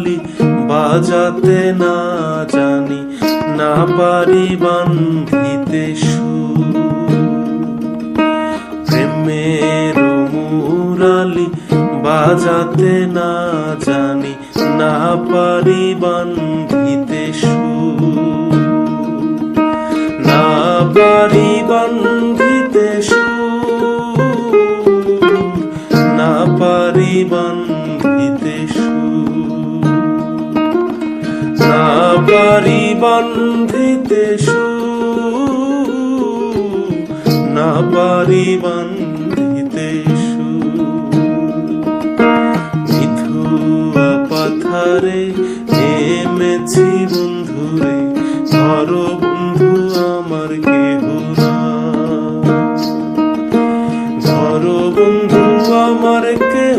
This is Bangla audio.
মুরালি বাজাতে না জানি, না পারি বান্ধিতে সুর। প্রেমের মুরালি বাজাতে না জানি, না পারি বান্ধিতে সুর। না পারি বান্ধিতে সুর, না পারি বান্ধিতে সুর। না পারি বান্ধিতে সুর, না পারি বান্ধিতে সুর। মিথুয়া পাথারে